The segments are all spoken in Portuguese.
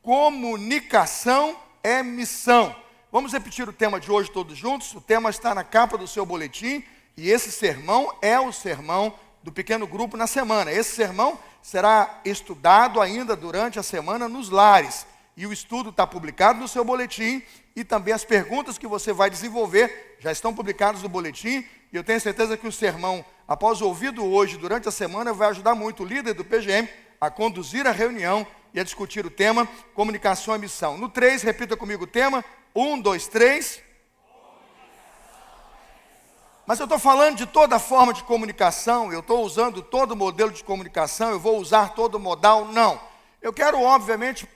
Comunicação é missão. Vamos repetir o tema de hoje todos juntos? O tema está na capa do seu boletim e esse sermão é o sermão do pequeno grupo na semana. Esse sermão será estudado ainda durante a semana nos lares. E o estudo está publicado no seu boletim e também as perguntas que você vai desenvolver já estão publicadas no boletim. E eu tenho certeza que o sermão, após ouvido hoje, durante a semana, vai ajudar muito o líder do PGM a conduzir a reunião e a discutir o tema comunicação e missão. No 3, repita comigo o tema. 1, 2, 3. Mas eu estou falando de toda forma de comunicação, eu estou usando todo modelo de comunicação, eu vou usar todo modal? Não. Eu quero, obviamente,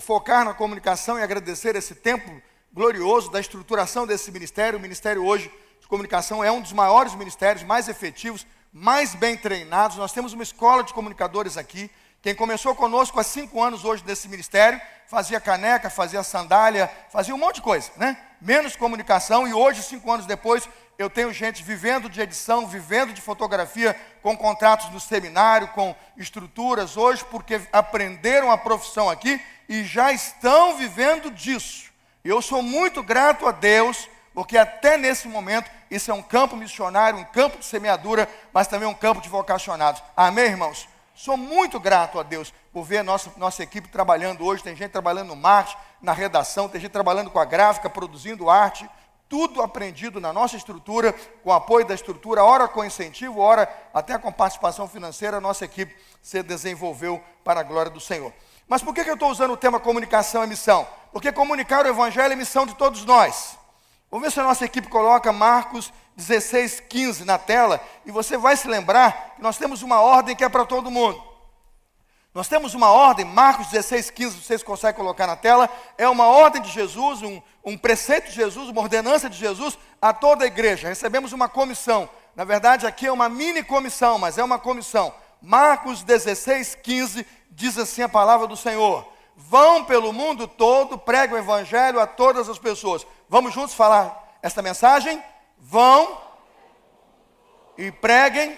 focar na comunicação e agradecer esse tempo glorioso da estruturação desse ministério. O ministério hoje de comunicação é um dos maiores ministérios, mais efetivos, mais bem treinados. Nós temos uma escola de comunicadores aqui. Quem começou conosco há 5 anos hoje nesse ministério, fazia caneca, fazia sandália, fazia um monte de coisa, né? Menos comunicação, e hoje, 5 anos depois, eu tenho gente vivendo de edição, vivendo de fotografia, com contratos no seminário, com estruturas hoje, porque aprenderam a profissão aqui e já estão vivendo disso. Eu sou muito grato a Deus, porque até nesse momento, isso é um campo missionário, um campo de semeadura, mas também um campo de vocacionados. Amém, irmãos? Sou muito grato a Deus por ver a nossa equipe trabalhando hoje. Tem gente trabalhando no marketing, na redação, tem gente trabalhando com a gráfica, produzindo arte. Tudo aprendido na nossa estrutura, com o apoio da estrutura, ora com incentivo, ora até com participação financeira, a nossa equipe se desenvolveu para a glória do Senhor. Mas por que eu estou usando o tema comunicação e missão? Porque comunicar o evangelho é missão de todos nós. Vamos ver se a nossa equipe coloca Marcos 16:15 na tela, e você vai se lembrar que nós temos uma ordem que é para todo mundo. Nós temos uma ordem, Marcos 16:15, vocês conseguem colocar na tela, é uma ordem de Jesus, um preceito de Jesus, uma ordenança de Jesus a toda a igreja. Recebemos uma comissão, na verdade aqui é uma mini comissão, mas é uma comissão. Marcos 16:15 diz assim a palavra do Senhor: vão pelo mundo todo, preguem o evangelho a todas as pessoas. Vamos juntos falar esta mensagem? Vão e preguem.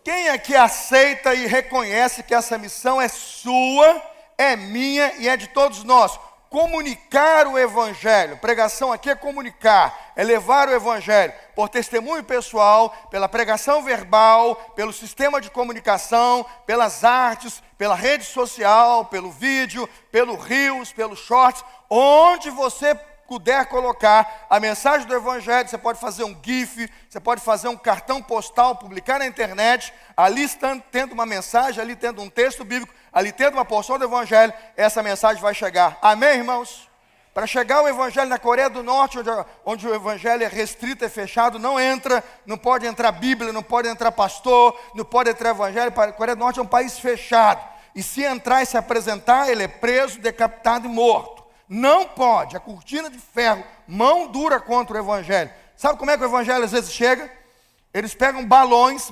Quem aqui aceita e reconhece que essa missão é sua, é minha e é de todos nós? Comunicar o evangelho. Pregação aqui é comunicar, é levar o evangelho por testemunho pessoal, pela pregação verbal, pelo sistema de comunicação, pelas artes, pela rede social, pelo vídeo, pelo Reels, pelos shorts, onde você puder colocar a mensagem do evangelho. Você pode fazer um GIF, você pode fazer um cartão postal, publicar na internet, ali tendo uma mensagem, ali tendo um texto bíblico, ali tendo uma porção do evangelho, essa mensagem vai chegar. Amém, irmãos? Para chegar o evangelho na Coreia do Norte, onde o evangelho é restrito, é fechado, não pode entrar Bíblia, não pode entrar pastor, não pode entrar evangelho. A Coreia do Norte é um país fechado, e se entrar e se apresentar, ele é preso, decapitado e morto. Não pode, a cortina de ferro, mão dura contra o evangelho. Sabe como é que o evangelho às vezes chega? Eles pegam balões,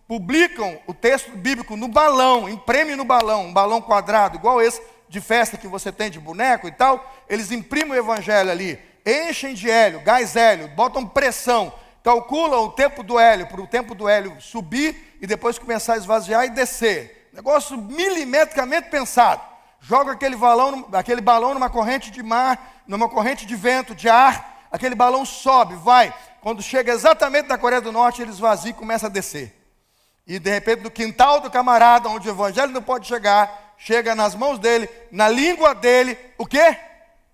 publicam o texto bíblico no balão, imprimem no balão, um balão quadrado, igual esse de festa que você tem de boneco e tal. Eles imprimem o evangelho ali, enchem de hélio, gás hélio, botam pressão, calculam o tempo do hélio, para o tempo do hélio subir e depois começar a esvaziar e descer. Negócio milimetricamente pensado. Joga aquele balão numa corrente de mar, numa corrente de vento, de ar, aquele balão sobe, vai. Quando chega exatamente na Coreia do Norte, ele esvazia e começa a descer. E de repente, no quintal do camarada, onde o evangelho não pode chegar, chega nas mãos dele, na língua dele, o quê?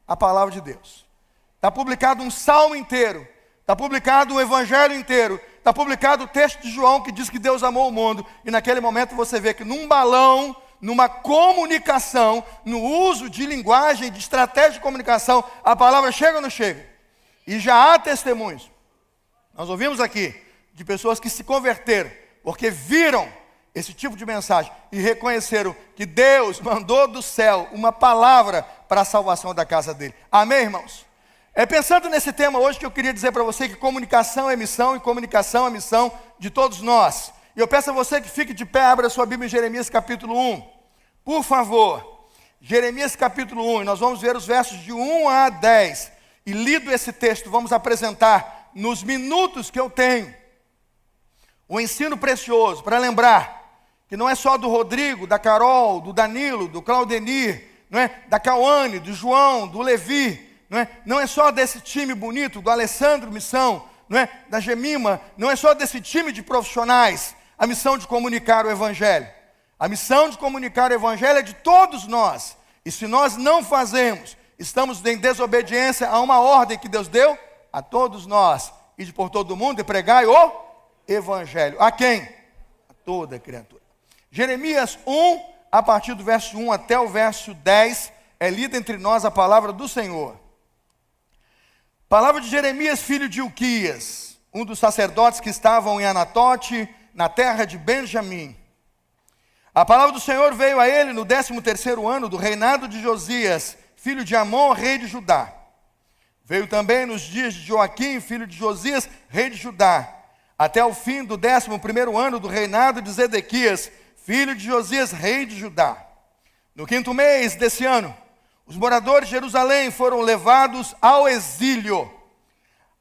A palavra de Deus. Está publicado um salmo inteiro, está publicado um evangelho inteiro, está publicado o texto de João que diz que Deus amou o mundo, e naquele momento você vê que num balão, numa comunicação, no uso de linguagem, de estratégia de comunicação, a palavra chega ou não chega? E já há testemunhos. Nós ouvimos aqui de pessoas que se converteram, porque viram esse tipo de mensagem e reconheceram que Deus mandou do céu uma palavra para a salvação da casa dele. Amém, irmãos? É pensando nesse tema hoje que eu queria dizer para você que comunicação é missão e comunicação é missão de todos nós. E eu peço a você que fique de pé, abra sua Bíblia em Jeremias capítulo 1. Por favor, Jeremias capítulo 1, e nós vamos ver os versos de 1 a 10. E lido esse texto, vamos apresentar nos minutos que eu tenho um ensino precioso para lembrar que não é só do Rodrigo, da Carol, do Danilo, do Claudenir, não é? Da Cauane, do João, do Levi, não é só desse time bonito, do Alessandro Missão, não é? Da Gemima, não é só desse time de profissionais, a missão de comunicar o Evangelho. A missão de comunicar o Evangelho é de todos nós, e se nós não fazemos, estamos em desobediência a uma ordem que Deus deu a todos nós, ide por todo mundo e pregai o Evangelho. A quem? A toda criatura. Jeremias 1, a partir do verso 1 até o verso 10, é lida entre nós a palavra do Senhor. Palavra de Jeremias, filho de Ilquias, um dos sacerdotes que estavam em Anatote, na terra de Benjamim. A palavra do Senhor veio a ele no 13º ano do reinado de Josias, filho de Amon, rei de Judá. Veio também nos dias de Joaquim, filho de Josias, rei de Judá, até o fim do 11º ano do reinado de Zedequias, filho de Josias, rei de Judá. No 5º mês desse ano, os moradores de Jerusalém foram levados ao exílio.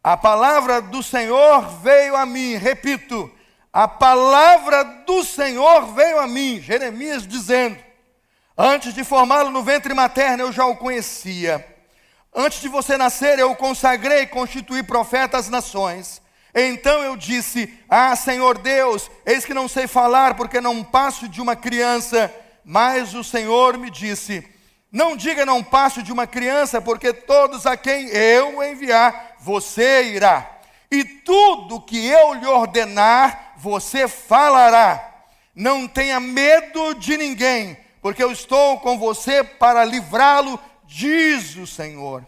A palavra do Senhor veio a mim, repito, a palavra do Senhor veio a mim, Jeremias dizendo: antes de formá-lo no ventre materno eu já o conhecia. Antes de você nascer eu o consagrei e constituí profeta às nações. Então eu disse: ah, Senhor Deus, eis que não sei falar porque não passo de uma criança. Mas o Senhor me disse: não diga não passo de uma criança, porque todos a quem eu enviar, você irá. E tudo que eu lhe ordenar, você falará. Não tenha medo de ninguém, porque eu estou com você para livrá-lo, diz o Senhor.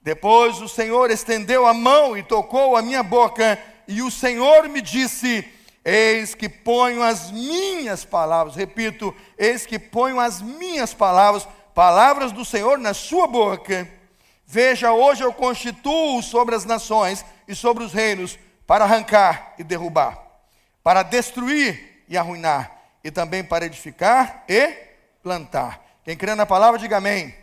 Depois o Senhor estendeu a mão e tocou a minha boca, e o Senhor me disse: eis que ponho as minhas palavras, repito, eis que ponho as minhas palavras, palavras do Senhor na sua boca. Veja, hoje eu constituo sobre as nações e sobre os reinos, para arrancar e derrubar, para destruir e arruinar, e também para edificar e plantar. Quem crê na palavra, diga amém.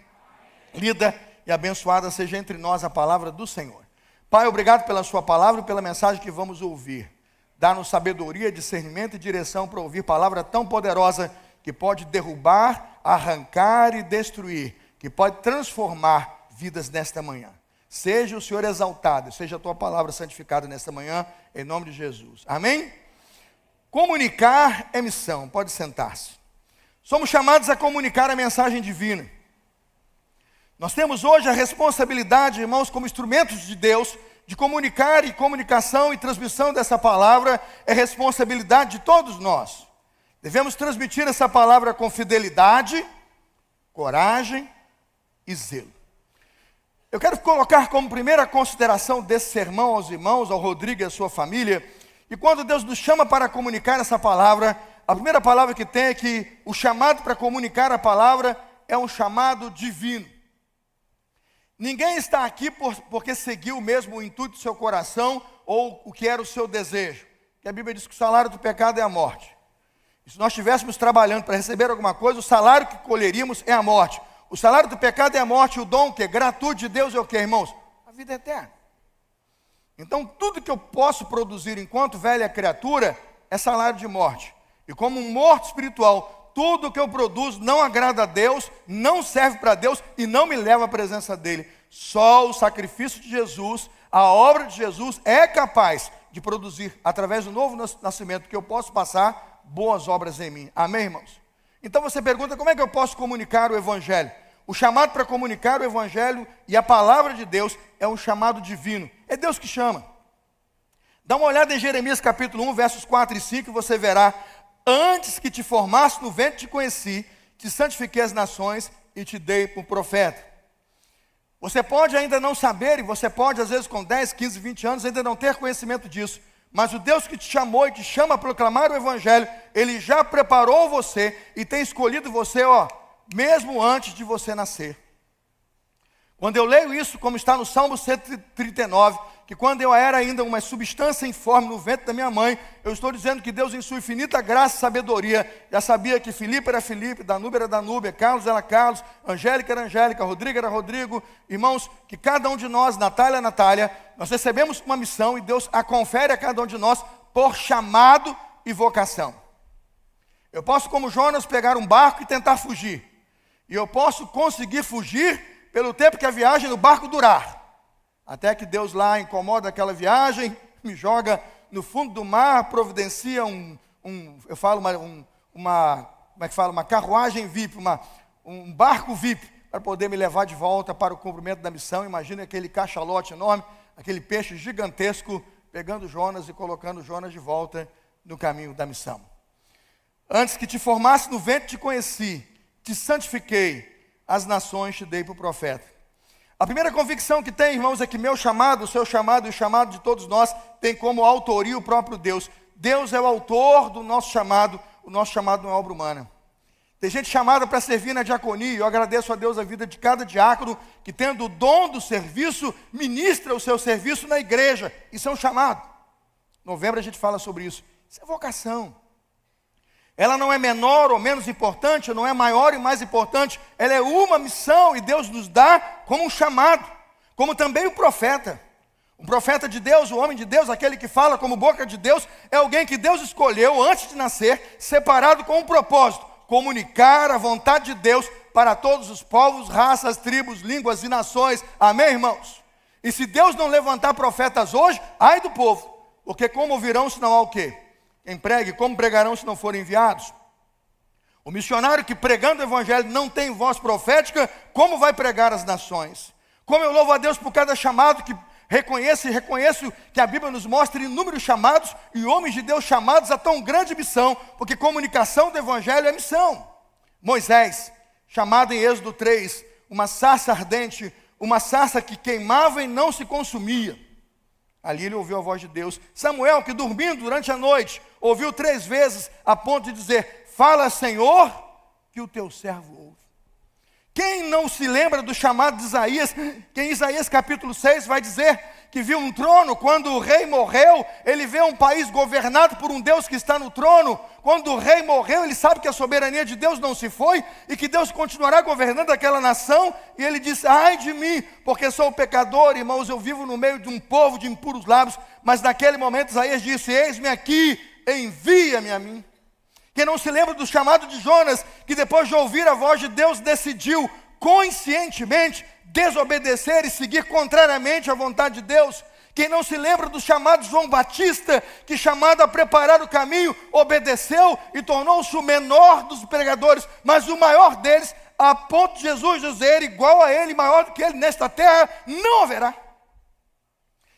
Lida e abençoada seja entre nós a palavra do Senhor. Pai, obrigado pela sua palavra e pela mensagem que vamos ouvir. Dá-nos sabedoria, discernimento e direção para ouvir palavra tão poderosa que pode derrubar, arrancar e destruir, que pode transformar vidas nesta manhã. Seja o Senhor exaltado, seja a tua palavra santificada nesta manhã, em nome de Jesus. Amém? Comunicar é missão. Pode sentar-se. Somos chamados a comunicar a mensagem divina. Nós temos hoje a responsabilidade, irmãos, como instrumentos de Deus, de comunicar, e comunicação e transmissão dessa palavra é responsabilidade de todos nós. Devemos transmitir essa palavra com fidelidade, coragem e zelo. Eu quero colocar como primeira consideração desse sermão aos irmãos, ao Rodrigo e à sua família, e quando Deus nos chama para comunicar essa palavra, a primeira palavra que tem é que o chamado para comunicar a palavra é um chamado divino. Ninguém está aqui porque seguiu mesmo o intuito do seu coração ou o que era o seu desejo. Porque a Bíblia diz que o salário do pecado é a morte. E se nós estivéssemos trabalhando para receber alguma coisa, o salário que colheríamos é a morte. O salário do pecado é a morte, o dom que é gratuito de Deus é o que, irmãos? A vida eterna. Então tudo que eu posso produzir enquanto velha criatura é salário de morte. E como um morto espiritual, tudo que eu produzo não agrada a Deus, não serve para Deus e não me leva à presença dEle. Só o sacrifício de Jesus, a obra de Jesus é capaz de produzir, através do novo nascimento, que eu posso passar boas obras em mim. Amém, irmãos? Então você pergunta, como é que eu posso comunicar o Evangelho? O chamado para comunicar o Evangelho e a palavra de Deus é um chamado divino. É Deus que chama. Dá uma olhada em Jeremias capítulo 1, versos 4 e 5, e você verá: antes que te formasse no ventre te conheci, te santifiquei as nações e te dei por profeta. Você pode ainda não saber, e você pode às vezes com 10, 15, 20 anos ainda não ter conhecimento disso, mas o Deus que te chamou e te chama a proclamar o Evangelho, Ele já preparou você e tem escolhido você, mesmo antes de você nascer. Quando eu leio isso, como está no Salmo 139, que quando eu era ainda uma substância informe no ventre da minha mãe, eu estou dizendo que Deus, em sua infinita graça e sabedoria, já sabia que Filipe era Filipe, Danúbia era Danúbia, Carlos era Carlos, Angélica era Angélica, Rodrigo era Rodrigo. Irmãos, que cada um de nós, Natália é Natália, nós recebemos uma missão e Deus a confere a cada um de nós por chamado e vocação. Eu posso, como Jonas, pegar um barco e tentar fugir. E eu posso conseguir fugir pelo tempo que a viagem no barco durar. Até que Deus lá incomoda aquela viagem, me joga no fundo do mar, providencia uma carruagem VIP, um barco VIP, para poder me levar de volta para o cumprimento da missão. Imagina aquele cachalote enorme, aquele peixe gigantesco, pegando Jonas e colocando Jonas de volta no caminho da missão. Antes que te formasse no ventre te conheci, te santifiquei, as nações te dei por profeta. A primeira convicção que tem, irmãos, é que meu chamado, o seu chamado e o chamado de todos nós tem como autoria o próprio Deus. Deus é o autor do nosso chamado, o nosso chamado não é obra humana. Tem gente chamada para servir na diaconia, e eu agradeço a Deus a vida de cada diácono que, tendo o dom do serviço, ministra o seu serviço na igreja. Isso é um chamado. Em novembro a gente fala sobre isso. Isso é vocação. Ela não é menor ou menos importante, não é maior e mais importante. Ela é uma missão e Deus nos dá como um chamado. Como também o profeta. O profeta de Deus, o homem de Deus, aquele que fala como boca de Deus, é alguém que Deus escolheu antes de nascer, separado com um propósito: comunicar a vontade de Deus para todos os povos, raças, tribos, línguas e nações. Amém, irmãos? E se Deus não levantar profetas hoje, ai do povo. Porque como ouvirão se não há o quê? Quem pregue, como pregarão se não forem enviados? O missionário que pregando o evangelho não tem voz profética, como vai pregar as nações? Como eu louvo a Deus por cada chamado que reconheço que a Bíblia nos mostra inúmeros chamados e homens de Deus chamados a tão grande missão, porque comunicação do evangelho é missão. Moisés, chamado em Êxodo 3, uma sarça ardente, uma sarça que queimava e não se consumia. Ali ele ouviu a voz de Deus. Samuel, que dormindo durante a noite, ouviu 3 vezes, a ponto de dizer: fala, Senhor, que o teu servo ouve. Quem não se lembra do chamado de Isaías, que em Isaías capítulo 6 vai dizer que viu um trono, quando o rei morreu, ele vê um país governado por um Deus que está no trono. Quando o rei morreu, ele sabe que a soberania de Deus não se foi, e que Deus continuará governando aquela nação, e ele diz: ai de mim, porque sou pecador, irmãos, eu vivo no meio de um povo de impuros lábios. Mas naquele momento Isaías disse: eis-me aqui, envia-me a mim. Quem não se lembra do chamado de Jonas, que depois de ouvir a voz de Deus, decidiu conscientemente desobedecer e seguir contrariamente à vontade de Deus? Quem não se lembra do chamado de João Batista, que, chamado a preparar o caminho, obedeceu e tornou-se o menor dos pregadores, mas o maior deles, a ponto de Jesus dizer: igual a ele, maior do que ele nesta terra, não haverá.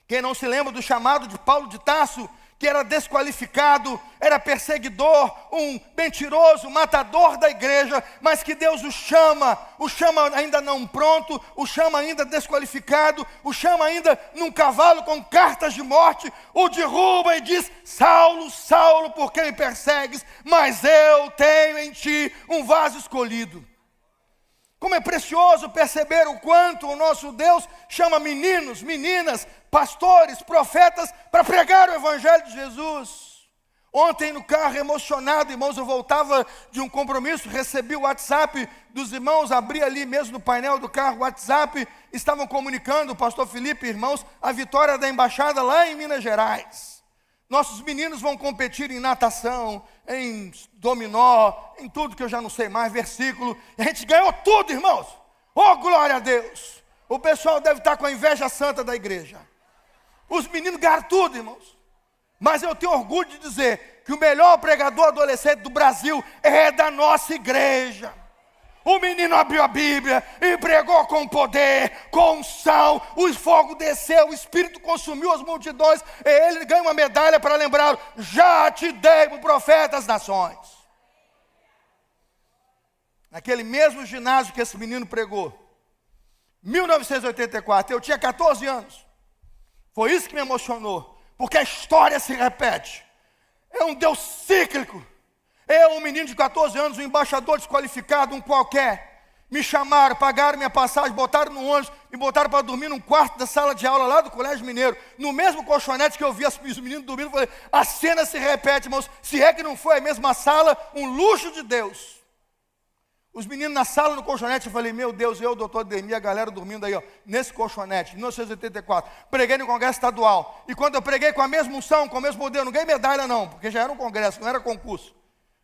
Quem não se lembra do chamado de Paulo de Tarso, que era desqualificado, era perseguidor, um mentiroso, matador da igreja, mas que Deus o chama ainda não pronto, o chama ainda desqualificado, o chama ainda num cavalo com cartas de morte, o derruba e diz: Saulo, Saulo, por que me persegues? Mas eu tenho em ti um vaso escolhido. Como é precioso perceber o quanto o nosso Deus chama meninos, meninas, pastores, profetas, para pregar o evangelho de Jesus. Ontem no carro, emocionado, irmãos, eu voltava de um compromisso, recebi o WhatsApp dos irmãos, abri ali mesmo no painel do carro o WhatsApp, estavam comunicando, o pastor Felipe, irmãos, a vitória da embaixada lá em Minas Gerais. Nossos meninos vão competir em natação, em dominó, em tudo que eu já não sei mais, versículo. A gente ganhou tudo, irmãos. Oh, glória a Deus. O pessoal deve estar com a inveja santa da igreja. Os meninos ganharam tudo, irmãos. Mas eu tenho orgulho de dizer que o melhor pregador adolescente do Brasil é da nossa igreja. O menino abriu a Bíblia e pregou com poder, com unção, o fogo desceu, o Espírito consumiu as multidões, e ele ganha uma medalha para lembrar: já te dei o profeta das nações. Naquele mesmo ginásio que esse menino pregou, 1984, eu tinha 14 anos. Foi isso que me emocionou, porque a história se repete. É um Deus cíclico. Eu, um menino de 14 anos, um embaixador desqualificado, um qualquer, me chamaram, pagaram minha passagem, botaram no ônibus, me botaram para dormir num quarto da sala de aula lá do Colégio Mineiro, no mesmo colchonete que eu vi os meninos dormindo. Falei: a cena se repete, irmãos, se é que não foi a mesma sala, um luxo de Deus. Os meninos na sala, no colchonete, eu falei: meu Deus, eu, o doutor Demi, a galera dormindo aí, ó, nesse colchonete, 1984, preguei no congresso estadual, e quando eu preguei com a mesma unção, com o mesmo poder, eu não ganhei medalha não, porque já era um congresso, não era concurso.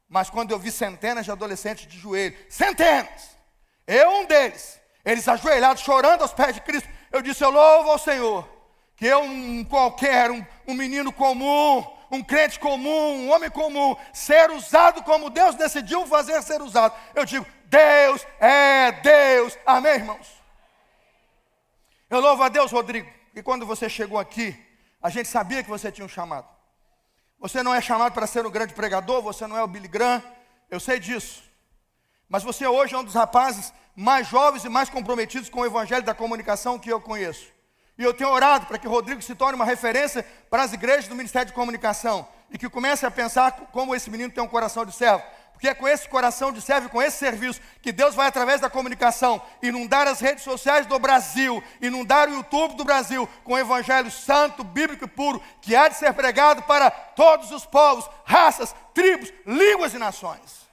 Mas quando eu vi centenas de adolescentes de joelho, centenas, eu um deles, eles ajoelhados, chorando aos pés de Cristo, eu disse, eu louvo ao Senhor, que eu um menino comum, um crente comum, um homem comum, ser usado como Deus decidiu fazer ser usado. Eu digo, Deus é Deus. Amém, irmãos? Eu louvo a Deus, Rodrigo, que quando você chegou aqui, a gente sabia que você tinha um chamado. Você não é chamado para ser um grande pregador, você não é o Billy Graham, eu sei disso. Mas você hoje é um dos rapazes mais jovens e mais comprometidos com o evangelho da comunicação que eu conheço. E eu tenho orado para que Rodrigo se torne uma referência para as igrejas do Ministério de Comunicação. E que comece a pensar como esse menino tem um coração de servo. Porque é com esse coração de servo e com esse serviço que Deus vai, através da comunicação, inundar as redes sociais do Brasil, inundar o YouTube do Brasil com o evangelho santo, bíblico e puro, que há de ser pregado para todos os povos, raças, tribos, línguas e nações.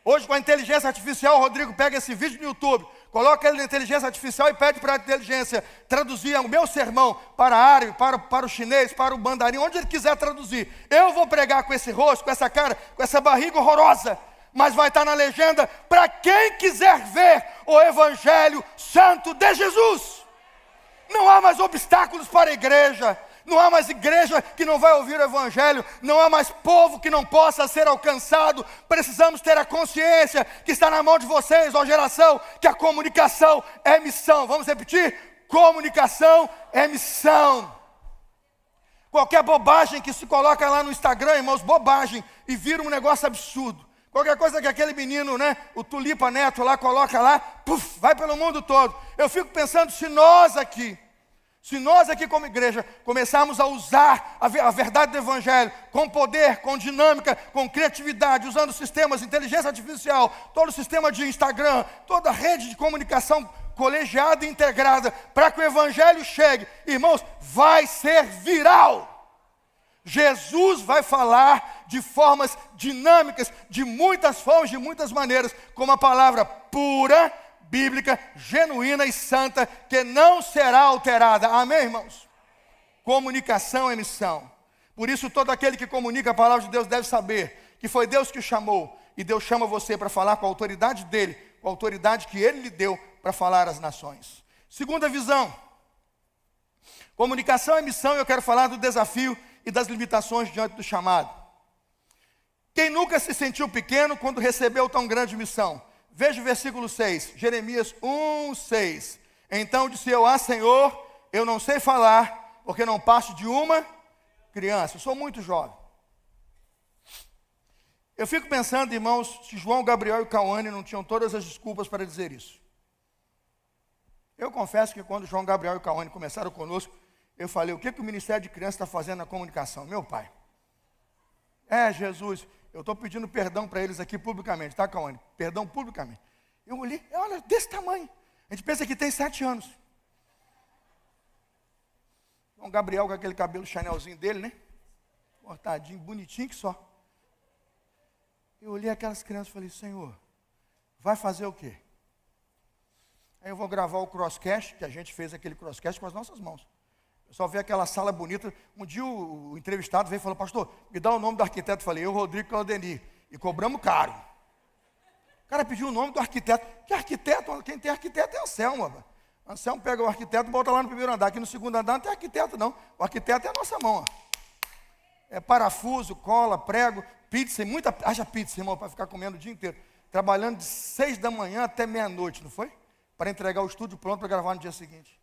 Hoje, com a inteligência artificial, o Rodrigo pega esse vídeo no YouTube, coloca ele na inteligência artificial e pede para a inteligência traduzir o meu sermão para árabe, para o chinês, para o mandarim, onde ele quiser traduzir. Eu vou pregar com esse rosto, com essa cara, com essa barriga horrorosa, mas vai estar na legenda para quem quiser ver o evangelho santo de Jesus. Não há mais obstáculos para a igreja. Não há mais igreja que não vai ouvir o evangelho. Não há mais povo que não possa ser alcançado. Precisamos ter a consciência que está na mão de vocês, ó geração, que a comunicação é missão. Vamos repetir? Comunicação é missão. Qualquer bobagem que se coloca lá no Instagram, irmãos, bobagem, e vira um negócio absurdo. Qualquer coisa que aquele menino, o Tulipa Neto lá, coloca lá, puf, vai pelo mundo todo. Eu fico pensando, se nós aqui como igreja, começarmos a usar a verdade do evangelho, com poder, com dinâmica, com criatividade, usando sistemas de inteligência artificial, todo o sistema de Instagram, toda a rede de comunicação colegiada e integrada, para que o evangelho chegue, irmãos, vai ser viral. Jesus vai falar de formas dinâmicas, de muitas formas, de muitas maneiras, com uma palavra pura, bíblica, genuína e santa, que não será alterada. Amém, irmãos? Comunicação é missão. Por isso, todo aquele que comunica a palavra de Deus deve saber que foi Deus que chamou, e Deus chama você para falar com a autoridade dele, com a autoridade que ele lhe deu para falar às nações. Segunda visão. Comunicação é missão, e eu quero falar do desafio e das limitações diante do chamado. Quem nunca se sentiu pequeno quando recebeu tão grande missão? Veja o versículo 6, Jeremias 1:6. Então disse eu, Senhor, eu não sei falar, porque não passo de uma criança. Eu sou muito jovem. Eu fico pensando, irmãos, se João, Gabriel e Cauane não tinham todas as desculpas para dizer isso. Eu confesso que quando João, Gabriel e Cauane começaram conosco, eu falei, o que o Ministério de Crianças está fazendo na comunicação? Meu pai. Jesus, eu estou pedindo perdão para eles aqui publicamente, tá, Cauane? Perdão publicamente. Eu olhei, olha, desse tamanho. A gente pensa que tem 7 anos. João Gabriel com aquele cabelo chanelzinho dele, né? Cortadinho, bonitinho que só. Eu olhei aquelas crianças e falei, Senhor, vai fazer o quê? Aí eu vou gravar o crosscast, que a gente fez aquele crosscast com as nossas mãos. Eu só vi aquela sala bonita. Um dia o entrevistado veio e falou, pastor, me dá o nome do arquiteto. Eu falei, eu, Rodrigo Claudenir. E cobramos caro. O cara pediu o nome do arquiteto. Que arquiteto? Quem tem arquiteto é Anselmo. Rapaz. Anselmo pega o arquiteto e bota lá no primeiro andar. Aqui no segundo andar não tem arquiteto, não. O arquiteto é a nossa mão. Ó. É parafuso, cola, prego, pizza. Haja pizza, irmão, para ficar comendo o dia inteiro. Trabalhando de 6 da manhã até meia-noite, não foi? Para entregar o estúdio pronto para gravar no dia seguinte.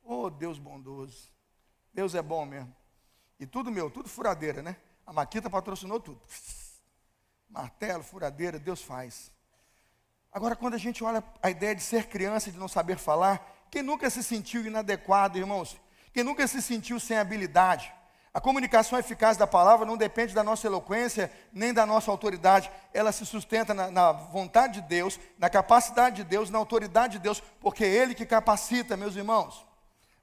Oh, Deus bondoso. Deus é bom mesmo. E tudo meu, tudo furadeira, né? A Maquita patrocinou tudo. Martelo, furadeira, Deus faz. Agora, quando a gente olha a ideia de ser criança e de não saber falar, quem nunca se sentiu inadequado, irmãos? Quem nunca se sentiu sem habilidade? A comunicação eficaz da palavra não depende da nossa eloquência, nem da nossa autoridade. Ela se sustenta na vontade de Deus, na capacidade de Deus, na autoridade de Deus, porque é Ele que capacita, meus irmãos.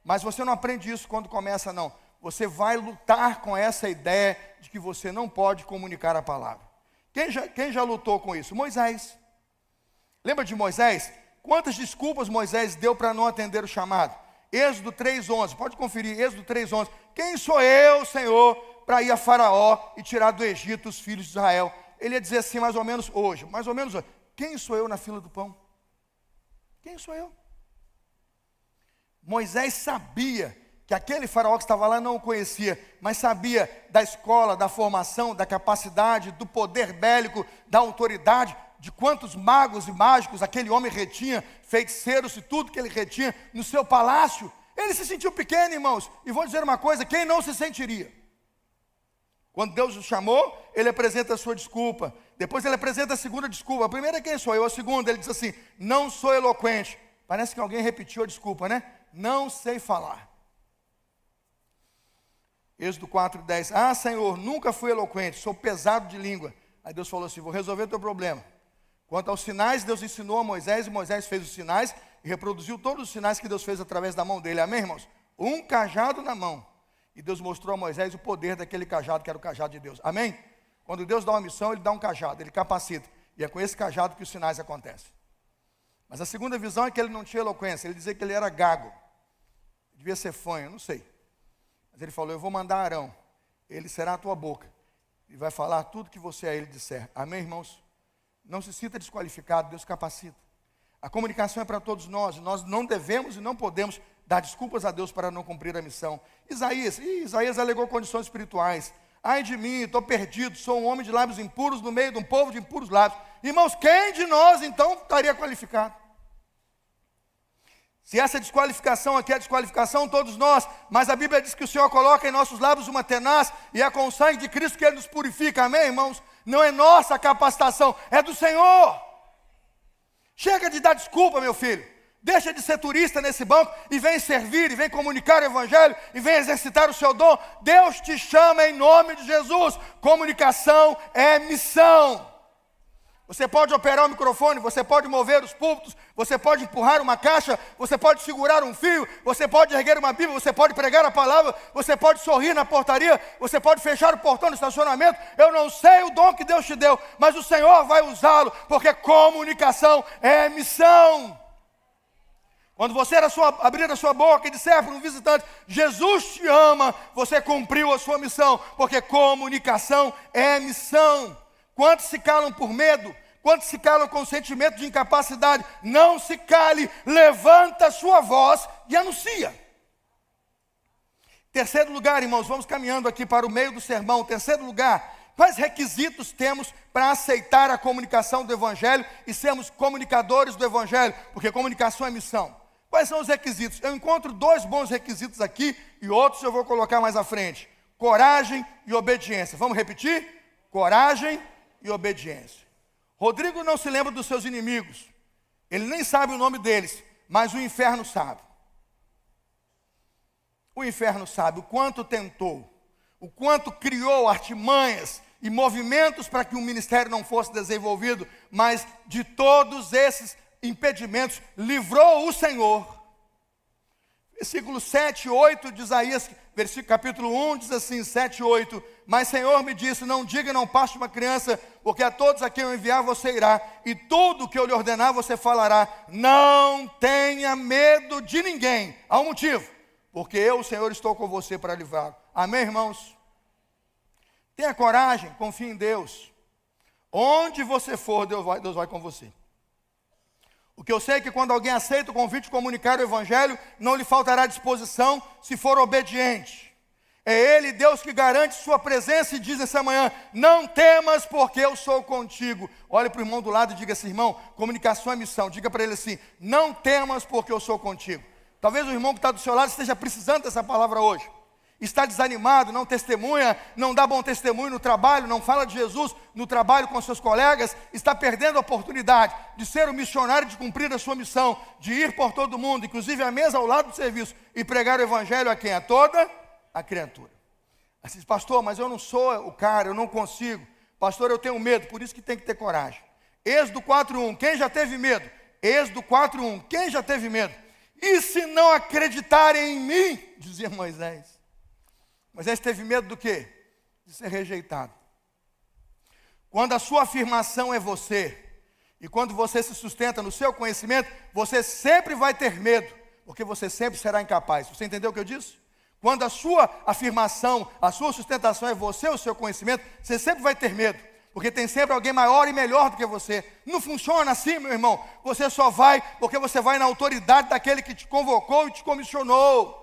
Mas você não aprende isso quando começa, não. Você vai lutar com essa ideia de que você não pode comunicar a palavra. Quem já lutou com isso? Moisés. Lembra de Moisés? Quantas desculpas Moisés deu para não atender o chamado? Êxodo 3:11, pode conferir, Êxodo 3:11. Quem sou eu, Senhor, para ir a Faraó e tirar do Egito os filhos de Israel? ele ia dizer assim mais ou menos hoje, quem sou eu na fila do pão? Quem sou eu? Moisés sabia que aquele faraó que estava lá não o conhecia, mas sabia da escola, da formação, da capacidade, do poder bélico, da autoridade, de quantos magos e mágicos aquele homem retinha, feiticeiros e tudo que ele retinha no seu palácio. Ele se sentiu pequeno, irmãos, e vou dizer uma coisa, quem não se sentiria? Quando Deus o chamou, ele apresenta a sua desculpa, depois ele apresenta a segunda desculpa. A primeira é quem sou eu, a segunda ele diz assim, não sou eloquente. Parece que alguém repetiu a desculpa, né? Não sei falar. Êxodo 4:10, ah Senhor, nunca fui eloquente, sou pesado de língua. Aí Deus falou assim, vou resolver o teu problema. Quanto aos sinais, Deus ensinou a Moisés, e Moisés fez os sinais, e reproduziu todos os sinais que Deus fez através da mão dele, amém irmãos? Um cajado na mão, e Deus mostrou a Moisés o poder daquele cajado, que era o cajado de Deus, amém? Quando Deus dá uma missão, Ele dá um cajado, Ele capacita, e é com esse cajado que os sinais acontecem. Mas a segunda visão é que ele não tinha eloquência, ele dizia que ele era gago, devia ser fanho, não sei. Mas ele falou, eu vou mandar Arão, ele será a tua boca, e vai falar tudo que você a ele disser, amém irmãos? Não se sinta desqualificado, Deus capacita. A comunicação é para todos nós não devemos e não podemos dar desculpas a Deus para não cumprir a missão. Isaías alegou condições espirituais. Ai de mim, estou perdido, sou um homem de lábios impuros no meio de um povo de impuros lábios. Irmãos, quem de nós então estaria qualificado? Se essa desqualificação aqui é desqualificação, todos nós, mas a Bíblia diz que o Senhor coloca em nossos lábios uma tenaz, e é com o sangue de Cristo que Ele nos purifica, amém irmãos? Não é nossa capacitação, é do Senhor. Chega de dar desculpa, meu filho, deixa de ser turista nesse banco, e vem servir, e vem comunicar o Evangelho, e vem exercitar o seu dom. Deus te chama em nome de Jesus, comunicação é missão. Você pode operar o microfone, você pode mover os púlpitos, você pode empurrar uma caixa, você pode segurar um fio, você pode erguer uma Bíblia, você pode pregar a palavra, você pode sorrir na portaria, você pode fechar o portão do estacionamento. Eu não sei o dom que Deus te deu, mas o Senhor vai usá-lo, porque comunicação é missão. Quando você abrir a sua boca e disser para um visitante, Jesus te ama, você cumpriu a sua missão, porque comunicação é missão. Quantos se calam por medo? Quantos se calam com sentimento de incapacidade? Não se cale, levanta a sua voz e anuncia. Terceiro lugar, irmãos, vamos caminhando aqui para o meio do sermão. Terceiro lugar, quais requisitos temos para aceitar a comunicação do Evangelho e sermos comunicadores do Evangelho? Porque comunicação é missão. Quais são os requisitos? Eu encontro dois bons requisitos aqui e outros eu vou colocar mais à frente. Coragem e obediência. Vamos repetir? Coragem e obediência. Rodrigo não se lembra dos seus inimigos, ele nem sabe o nome deles, mas o inferno sabe. O inferno sabe o quanto tentou, o quanto criou artimanhas e movimentos para que o ministério não fosse desenvolvido, mas de todos esses impedimentos livrou o Senhor. Versículo 7 e 8 de Isaías, capítulo 1, diz assim, 7 e 8. Mas Senhor me disse, não diga, não passe uma criança, porque a todos a quem eu enviar você irá, e tudo que eu lhe ordenar você falará. Não tenha medo de ninguém. Há um motivo, porque eu, o Senhor, estou com você para livrá-lo. Amém, irmãos? Tenha coragem, confie em Deus. Onde você for, Deus vai com você. O que eu sei é que quando alguém aceita o convite de comunicar o Evangelho, não lhe faltará disposição se for obediente. É Ele, Deus, que garante sua presença e diz essa manhã, não temas porque eu sou contigo. Olhe para o irmão do lado e diga assim, irmão, comunicação é missão. Diga para ele assim, não temas porque eu sou contigo. Talvez o irmão que está do seu lado esteja precisando dessa palavra hoje. Está desanimado, não testemunha, não dá bom testemunho no trabalho, não fala de Jesus no trabalho com seus colegas, está perdendo a oportunidade de ser um missionário, de cumprir a sua missão, de ir por todo mundo, inclusive à mesa ao lado do serviço, e pregar o Evangelho a quem? A toda a criatura. Assim, pastor, mas eu não sou o cara, eu não consigo. Pastor, eu tenho medo, por isso que tem que ter coragem. Êxodo 4:1, quem já teve medo? Êxodo 4:1, quem já teve medo? E se não acreditarem em mim, dizia Moisés. Moisés teve medo do quê? De ser rejeitado. Quando a sua afirmação é você, e quando você se sustenta no seu conhecimento, você sempre vai ter medo, porque você sempre será incapaz. Você entendeu o que eu disse? Quando a sua afirmação, a sua sustentação é você, o seu conhecimento, você sempre vai ter medo. porque tem sempre alguém maior e melhor do que você. Não funciona assim, meu irmão. Você só vai porque você vai na autoridade daquele que te convocou e te comissionou.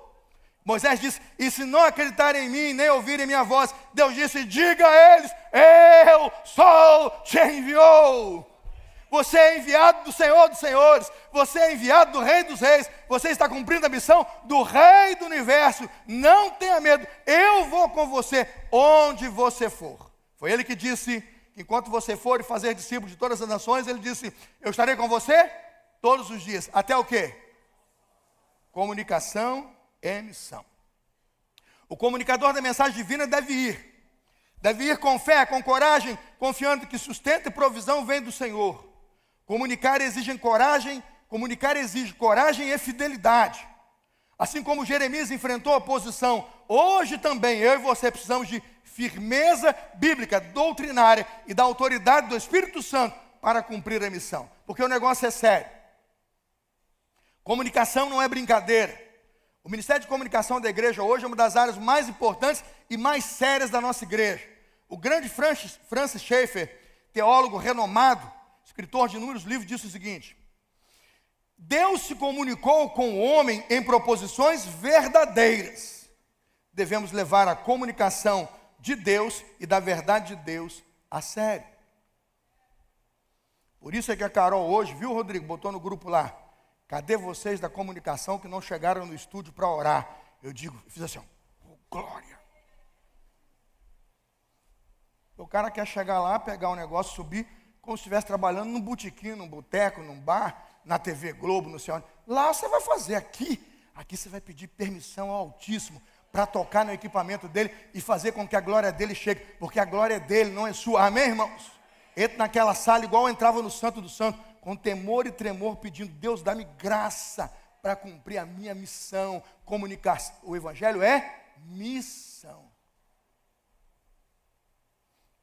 Moisés disse: e se não acreditarem em mim, nem ouvirem minha voz, Deus disse: diga a eles, eu sou, te enviou. Você é enviado do Senhor dos Senhores, você é enviado do Rei dos Reis, você está cumprindo a missão do Rei do Universo. Não tenha medo, eu vou com você onde você for. Foi ele que disse que enquanto você for e fazer discípulos de todas as nações, ele disse: eu estarei com você todos os dias. Até o quê? Comunicação é missão. O comunicador da mensagem divina deve ir com fé, com coragem, confiando que sustento e provisão vem do Senhor. Comunicar exige coragem e fidelidade. Assim como Jeremias enfrentou a oposição, hoje também eu e você precisamos de firmeza bíblica, doutrinária e da autoridade do Espírito Santo para cumprir a missão, porque o negócio é sério. Comunicação não é brincadeira. O Ministério de Comunicação da igreja hoje é uma das áreas mais importantes e mais sérias da nossa igreja. O grande Francis Schaeffer, teólogo renomado, escritor de inúmeros livros, disse o seguinte: Deus se comunicou com o homem em proposições verdadeiras. Devemos levar a comunicação de Deus e da verdade de Deus a sério. Por isso é que a Carol hoje, viu, Rodrigo, botou no grupo lá: cadê vocês da comunicação que não chegaram no estúdio para orar? Eu fiz assim, oh, glória. O cara quer chegar lá, pegar o negócio, subir, como se estivesse trabalhando num botequim, num boteco, num bar, na TV Globo, não sei onde. Lá você vai fazer, aqui você vai pedir permissão ao Altíssimo para tocar no equipamento dele e fazer com que a glória dele chegue, porque a glória dele não é sua. Amém, irmãos? Entra naquela sala igual entrava no Santo do Santo, com temor e tremor, pedindo: Deus, dá-me graça para cumprir a minha missão. Comunicar o Evangelho é missão.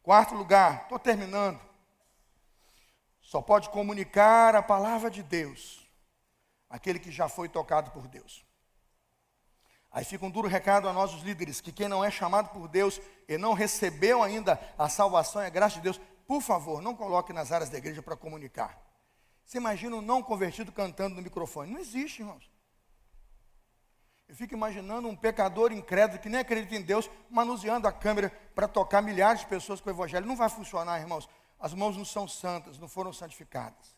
Quarto lugar, estou terminando. Só pode comunicar a palavra de Deus aquele que já foi tocado por Deus. Aí fica um duro recado a nós, os líderes, que quem não é chamado por Deus e não recebeu ainda a salvação e a graça de Deus, por favor, não coloque nas áreas da igreja para comunicar. Você imagina um não convertido cantando no microfone? Não existe, irmãos. Eu fico imaginando um pecador incrédulo que nem acredita em Deus, manuseando a câmera para tocar milhares de pessoas com o Evangelho. Não vai funcionar, irmãos. As mãos não são santas, não foram santificadas.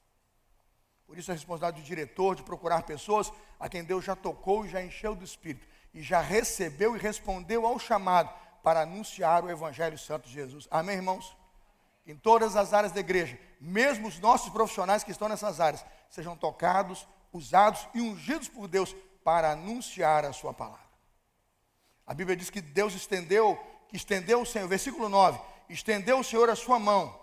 Por isso a responsabilidade do diretor de procurar pessoas a quem Deus já tocou e já encheu do Espírito, e já recebeu e respondeu ao chamado para anunciar o Evangelho Santo de Jesus. Amém, irmãos? Em todas as áreas da igreja, mesmo os nossos profissionais que estão nessas áreas, sejam tocados, usados e ungidos por Deus para anunciar a sua palavra. A Bíblia diz que Deus estendeu o Senhor, versículo 9, estendeu o Senhor a sua mão,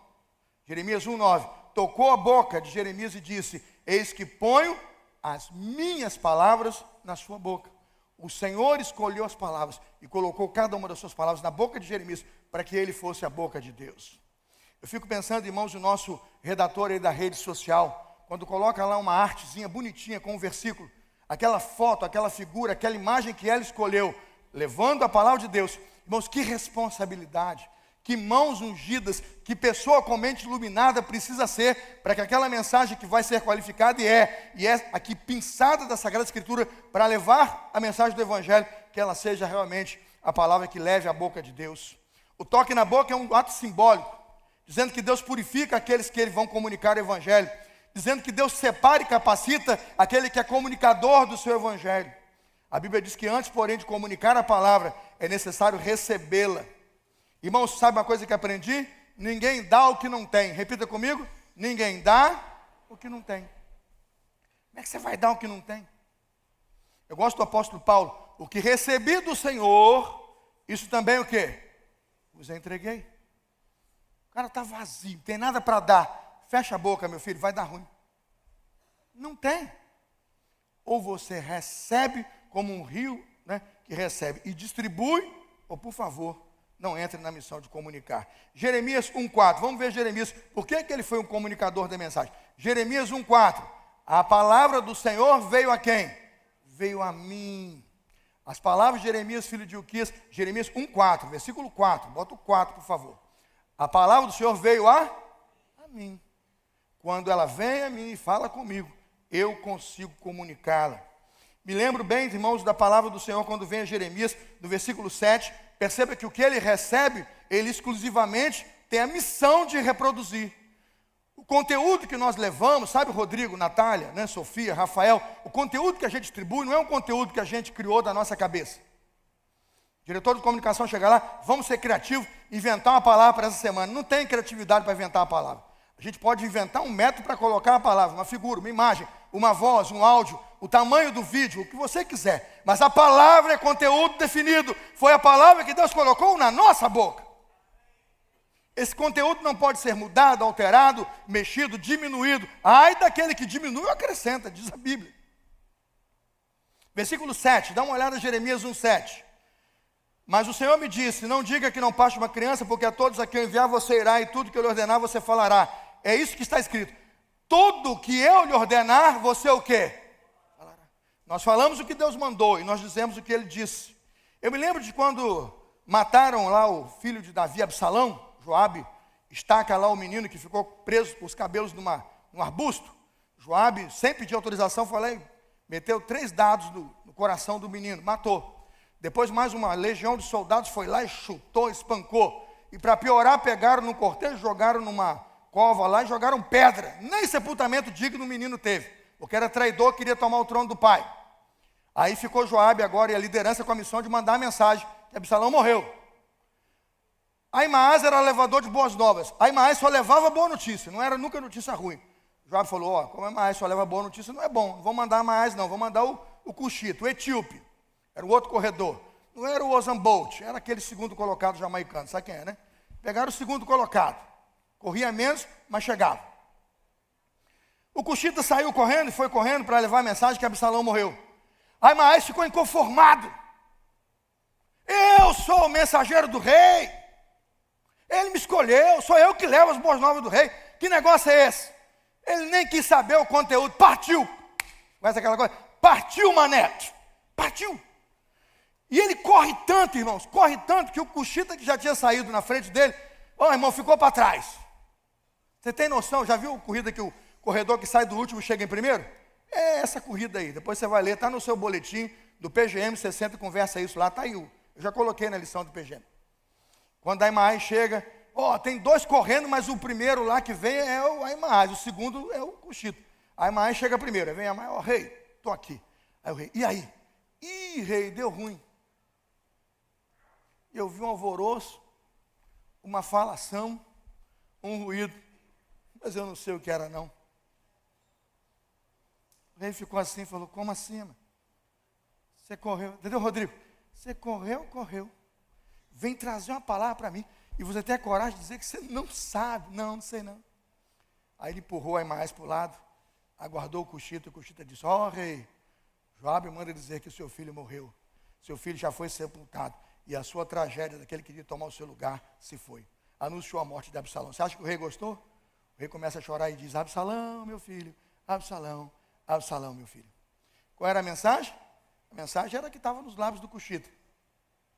Jeremias 1:9, tocou a boca de Jeremias e disse: eis que ponho as minhas palavras na sua boca. O Senhor escolheu as palavras e colocou cada uma das suas palavras na boca de Jeremias para que ele fosse a boca de Deus. Eu fico pensando, irmãos, o nosso redator aí da rede social, quando coloca lá uma artezinha bonitinha com um versículo, aquela foto, aquela figura, aquela imagem que ela escolheu, levando a palavra de Deus. Irmãos, que responsabilidade, que mãos ungidas, que pessoa com mente iluminada precisa ser para que aquela mensagem que vai ser qualificada e é aqui pinçada da Sagrada Escritura para levar a mensagem do Evangelho, que ela seja realmente a palavra que leve à boca de Deus. O toque na boca é um ato simbólico, dizendo que Deus purifica aqueles que vão comunicar o Evangelho, dizendo que Deus separa e capacita aquele que é comunicador do seu Evangelho. A Bíblia diz que antes, porém, de comunicar a palavra, é necessário recebê-la. Irmãos, sabe uma coisa que aprendi? Ninguém dá o que não tem. Repita comigo: ninguém dá o que não tem. Como é que você vai dar o que não tem? Eu gosto do apóstolo Paulo: o que recebi do Senhor, isso também o quê? Vos entreguei. O cara está vazio, não tem nada para dar. Fecha a boca, meu filho, vai dar ruim. Não tem. Ou você recebe como um rio, né, que recebe e distribui, ou por favor, não entre na missão de comunicar. Jeremias 1:4, vamos ver Jeremias, por que ele foi um comunicador da mensagem? Jeremias 1:4, a palavra do Senhor veio a quem? Veio a mim. As palavras de Jeremias, filho de Ilquias, Jeremias 1:4, versículo 4, bota o 4, por favor. A palavra do Senhor veio a mim. Quando ela vem a mim e fala comigo, eu consigo comunicá-la. Me lembro bem, irmãos, da palavra do Senhor quando vem a Jeremias, no versículo 7. Perceba que o que ele recebe, ele exclusivamente tem a missão de reproduzir. O conteúdo que nós levamos, sabe, Rodrigo, Natália, né, Sofia, Rafael, o conteúdo que a gente distribui não é um conteúdo que a gente criou da nossa cabeça. O diretor de comunicação chega lá, vamos ser criativos, inventar uma palavra para essa semana. Não tem criatividade para inventar a palavra. A gente pode inventar um método para colocar a palavra, uma figura, uma imagem, uma voz, um áudio, o tamanho do vídeo, o que você quiser. Mas a palavra é conteúdo definido. Foi a palavra que Deus colocou na nossa boca. Esse conteúdo não pode ser mudado, alterado, mexido, diminuído. Ai daquele que diminui ou acrescenta, diz a Bíblia. Versículo 7, dá uma olhada em Jeremias 1,7. Mas o Senhor me disse, não diga que não paste uma criança, porque a todos a quem eu enviar você irá, e tudo que eu lhe ordenar você falará. É isso que está escrito. Tudo que eu lhe ordenar, você o quê? Falará. Nós falamos o que Deus mandou, e nós dizemos o que Ele disse. Eu me lembro de quando mataram lá o filho de Davi, Absalão. Joabe estaca lá o menino que ficou preso por os cabelos num arbusto. Joabe, sem pedir autorização, foi lá e meteu 3 dados no coração do menino, matou. Depois mais uma legião de soldados foi lá e chutou, espancou. E para piorar, pegaram no cortejo, jogaram numa cova lá e jogaram pedra. Nem sepultamento digno o menino teve, porque era traidor, queria tomar o trono do pai. Aí ficou Joabe agora e a liderança com a missão de mandar a mensagem que Absalão morreu. Ahimaaz era levador de boas novas. Ahimaaz só levava boa notícia, não era nunca notícia ruim. Joabe falou, como Ahimaaz só leva boa notícia, não é bom, não vou mandar Ahimaaz não, vou mandar o Cushita, o etíope. Era o outro corredor. Não era o Usain Bolt, era aquele segundo colocado jamaicano, sabe quem é, né? Pegaram o segundo colocado. Corria menos, mas chegava. O Cushita saiu correndo e foi correndo para levar a mensagem que Absalão morreu. Ahimaaz ficou inconformado. Eu sou o mensageiro do rei. Ele me escolheu, sou eu que levo as boas novas do rei. Que negócio é esse? Ele nem quis saber o conteúdo, partiu. Mas aquela coisa, partiu, maneto. Partiu. E ele corre tanto, irmãos, corre tanto que o Cushita que já tinha saído na frente dele, irmão, ficou para trás. Você tem noção, já viu a corrida que o corredor que sai do último chega em primeiro? É essa corrida aí, depois você vai ler, está no seu boletim do PGM, você senta e conversa isso lá, está aí, eu já coloquei na lição do PGM. Quando a Ahimaaz chega, tem 2 correndo, mas o primeiro lá que vem é o Ahimaaz, o segundo é o Cushita. A Ahimaaz chega primeiro, aí vem a Ahimaaz, rei, estou aqui. Aí o rei, e aí? Ih, rei, deu ruim. Eu vi um alvoroço, uma falação, um ruído, mas eu não sei o que era não. O rei ficou assim, falou, como assim, mano? Você correu, entendeu, Rodrigo? Você correu. Vem trazer uma palavra para mim, e você tem a coragem de dizer que você não sabe. Não sei não. Aí ele empurrou a Ahimaaz para o lado, aguardou o Cushita, e o Cushita disse, rei, Joabe manda dizer que o seu filho morreu. Seu filho já foi sepultado, e a sua tragédia daquele que queria tomar o seu lugar se foi. Anunciou a morte de Absalão. Você acha que o rei gostou? O rei começa a chorar e diz, Absalão, meu filho, Absalão, Absalão, meu filho. Qual era a mensagem? A mensagem era que estava nos lábios do Cushita.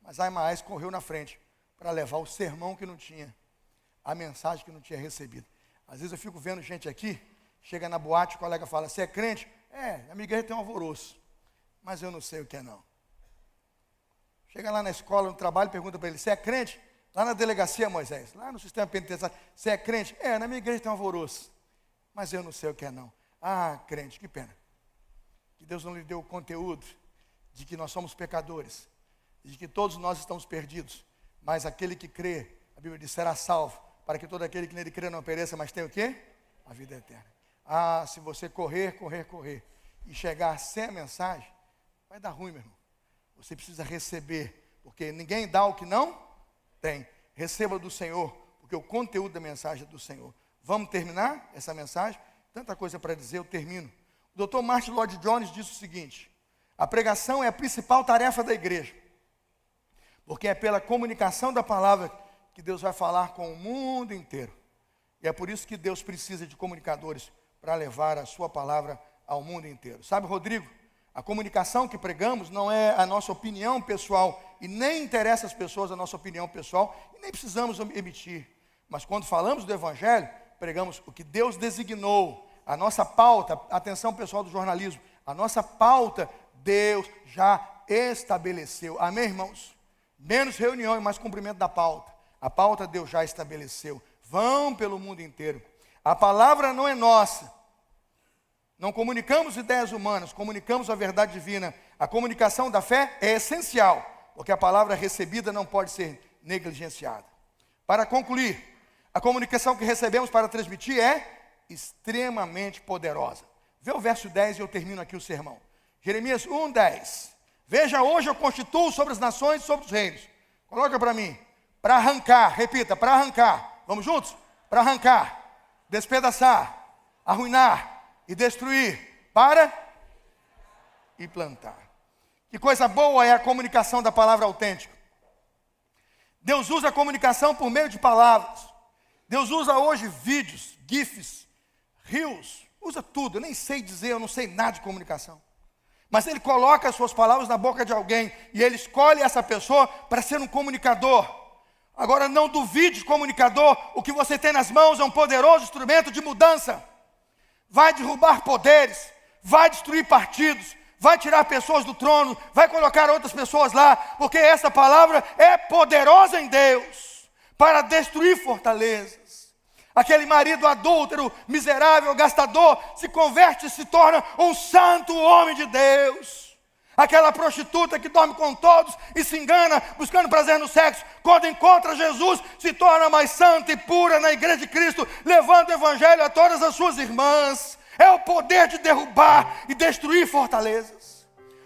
Mas Ahimaaz correu na frente para levar o sermão que não tinha, a mensagem que não tinha recebido. Às vezes eu fico vendo gente aqui, chega na boate, o colega fala, você é crente? A minha igreja tem um alvoroço, mas eu não sei o que é não. Chega lá na escola, no trabalho, pergunta para ele, você é crente? Lá na delegacia, Moisés, lá no sistema penitenciário, você é crente? Na minha igreja tem um alvoroço, mas eu não sei o que é não. Ah, crente, que pena. Que Deus não lhe deu o conteúdo de que nós somos pecadores, de que todos nós estamos perdidos, mas aquele que crê, a Bíblia diz, será salvo, para que todo aquele que nele crê não pereça, mas tenha o quê? A vida eterna. Se você correr, e chegar sem a mensagem, vai dar ruim, meu irmão. Você precisa receber, porque ninguém dá o que não tem. Receba do Senhor, porque o conteúdo da mensagem é do Senhor. Vamos terminar essa mensagem? Tanta coisa para dizer, eu termino. O Dr. Martin Lloyd-Jones disse o seguinte, a pregação é a principal tarefa da igreja, porque é pela comunicação da palavra que Deus vai falar com o mundo inteiro. E é por isso que Deus precisa de comunicadores para levar a sua palavra ao mundo inteiro. Sabe, Rodrigo, a comunicação que pregamos não é a nossa opinião pessoal, e nem interessa às pessoas a nossa opinião pessoal, e nem precisamos emitir. Mas quando falamos do Evangelho, pregamos o que Deus designou. A nossa pauta, atenção pessoal do jornalismo, a nossa pauta, Deus já estabeleceu. Amém, irmãos? Menos reunião e mais cumprimento da pauta. A pauta Deus já estabeleceu. Vão pelo mundo inteiro. A palavra não é nossa. Não comunicamos ideias humanas, comunicamos a verdade divina. A comunicação da fé é essencial, porque a palavra recebida não pode ser negligenciada. Para concluir, a comunicação que recebemos para transmitir é extremamente poderosa. Vê o verso 10 e eu termino aqui o sermão. Jeremias 1:10. Veja, hoje eu constituo sobre as nações e sobre os reinos. Coloca para mim. Para arrancar, repita, para arrancar. Vamos juntos? Para arrancar, despedaçar, arruinar e destruir, para e plantar. Que coisa boa é a comunicação da palavra autêntica. Deus usa a comunicação por meio de palavras. Deus usa hoje vídeos, gifs, reels, usa tudo. Eu nem sei dizer, eu não sei nada de comunicação. Mas Ele coloca as suas palavras na boca de alguém e Ele escolhe essa pessoa para ser um comunicador. Agora não duvide, comunicador, o que você tem nas mãos é um poderoso instrumento de mudança. Vai derrubar poderes, vai destruir partidos, vai tirar pessoas do trono, vai colocar outras pessoas lá, porque essa palavra é poderosa em Deus para destruir fortalezas. Aquele marido adúltero, miserável, gastador, se converte e se torna um santo homem de Deus. Aquela prostituta que dorme com todos e se engana, buscando prazer no sexo, quando encontra Jesus, se torna mais santa e pura na igreja de Cristo, levando o evangelho a todas as suas irmãs. É o poder de derrubar e destruir fortalezas.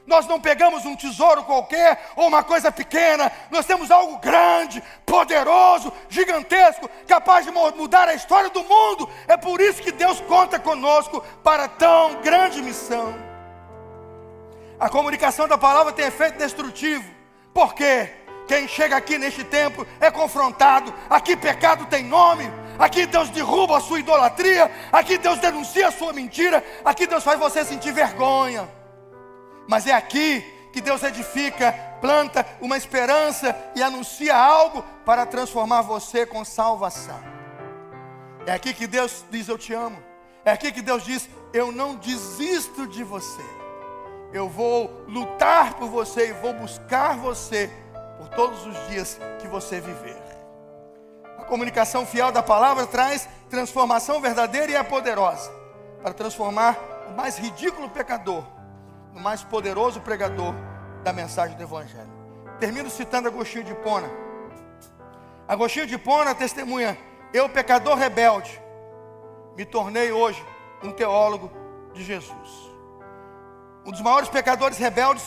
Nós não pegamos um tesouro qualquer ou uma coisa pequena, nós temos algo grande, poderoso, gigantesco, capaz de mudar a história do mundo. É por isso que Deus conta conosco para tão grande missão. A comunicação da palavra tem efeito destrutivo. Por quê? Quem chega aqui neste tempo é confrontado. Aqui pecado tem nome. Aqui Deus derruba a sua idolatria. Aqui Deus denuncia a sua mentira. Aqui Deus faz você sentir vergonha. Mas é aqui que Deus edifica, planta uma esperança e anuncia algo para transformar você com salvação. É aqui que Deus diz: eu te amo. É aqui que Deus diz: eu não desisto de você. Eu vou lutar por você e vou buscar você por todos os dias que você viver. A comunicação fiel da palavra traz transformação verdadeira e é poderosa para transformar o mais ridículo pecador no mais poderoso pregador da mensagem do Evangelho. Termino citando Agostinho de Hipona. Agostinho de Hipona testemunha: eu, pecador rebelde, me tornei hoje um teólogo de Jesus. Um dos maiores pecadores rebeldes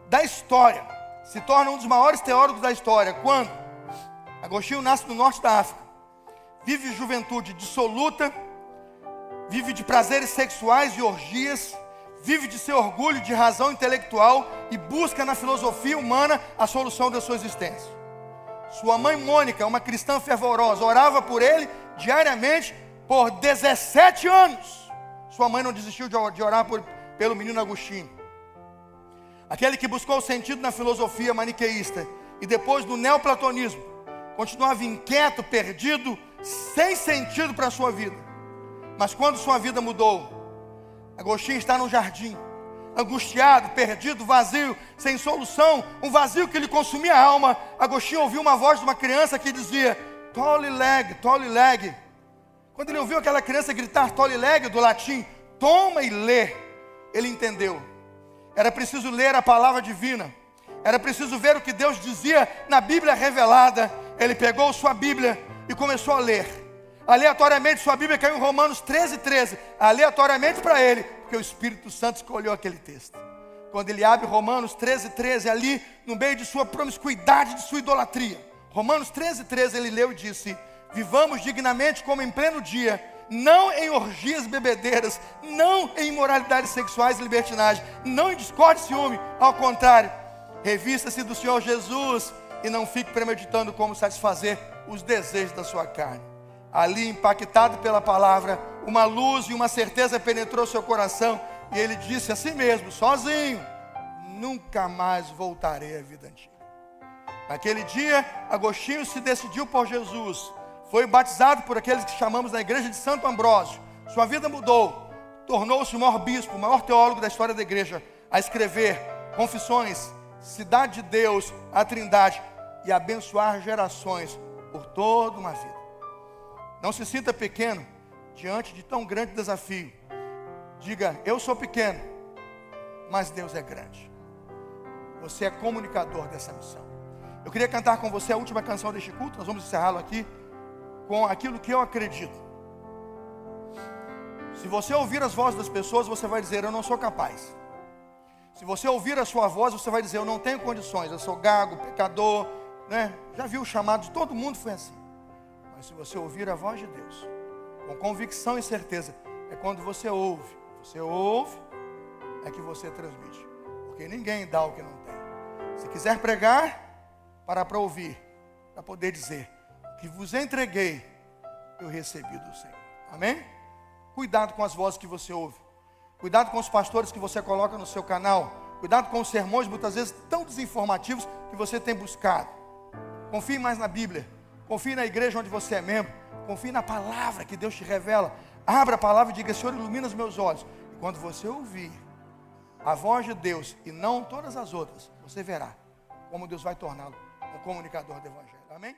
da história se torna um dos maiores teólogos da história. Quando? Agostinho nasce no norte da África, vive juventude dissoluta, vive de prazeres sexuais e orgias, vive de seu orgulho, de razão intelectual e busca na filosofia humana a solução da sua existência. Sua mãe Mônica, uma cristã fervorosa, orava por ele diariamente por 17 anos. Sua mãe não desistiu de orar pelo menino Agostinho. Aquele que buscou o sentido na filosofia maniqueísta e depois no neoplatonismo, continuava inquieto, perdido, sem sentido para a sua vida. Mas quando sua vida mudou, Agostinho está num jardim, angustiado, perdido, vazio, sem solução, um vazio que lhe consumia a alma. Agostinho ouviu uma voz de uma criança que dizia: tole leg, tole leg. Quando ele ouviu aquela criança gritar tole leg, do latim, toma e lê, ele entendeu. Era preciso ler a palavra divina. Era preciso ver o que Deus dizia na Bíblia revelada. Ele pegou sua Bíblia e começou a ler. Aleatoriamente sua Bíblia caiu em Romanos 13:13. Aleatoriamente para ele, porque o Espírito Santo escolheu aquele texto. Quando ele abre Romanos 13:13, ali no meio de sua promiscuidade, de sua idolatria, Romanos 13:13, ele leu e disse: vivamos dignamente como em pleno dia, não em orgias bebedeiras, não em imoralidades sexuais e libertinagem, não em discórdia e ciúme. Ao contrário, revista-se do Senhor Jesus e não fique premeditando como satisfazer os desejos da sua carne. Ali, impactado pela palavra, uma luz e uma certeza penetrou seu coração e ele disse a si mesmo, sozinho: nunca mais voltarei à vida antiga. Naquele dia, Agostinho se decidiu por Jesus. foi batizado por aqueles que chamamos na igreja de Santo Ambrósio. Sua vida mudou, tornou-se o maior bispo, o maior teólogo da história da igreja, a escrever Confissões, Cidade de Deus, a Trindade, e abençoar gerações por toda uma vida. Não se sinta pequeno diante de tão grande desafio. Diga: eu sou pequeno, mas Deus é grande. Você é comunicador dessa missão. Eu queria cantar com você a última canção deste culto. Nós vamos encerrá-lo aqui com aquilo que eu acredito. Se você ouvir as vozes das pessoas, você vai dizer: eu não sou capaz. Se você ouvir a sua voz, você vai dizer: eu não tenho condições, eu sou gago, pecador, né? Já viu o chamado de todo mundo, foi assim. Mas se você ouvir a voz de Deus, com convicção e certeza, é quando você ouve, é que você transmite. Porque ninguém dá o que não tem. Se quiser pregar, para ouvir, para poder dizer: que vos entreguei, eu recebi do Senhor. Amém? Cuidado com as vozes que você ouve. Cuidado com os pastores que você coloca no seu canal. Cuidado com os sermões, muitas vezes tão desinformativos, que você tem buscado. Confie mais na Bíblia. Confie na igreja onde você é membro. Confie na palavra que Deus te revela. Abra a palavra e diga: Senhor, ilumina os meus olhos. E quando você ouvir a voz de Deus e não todas as outras, você verá como Deus vai torná-lo um comunicador do Evangelho. Amém?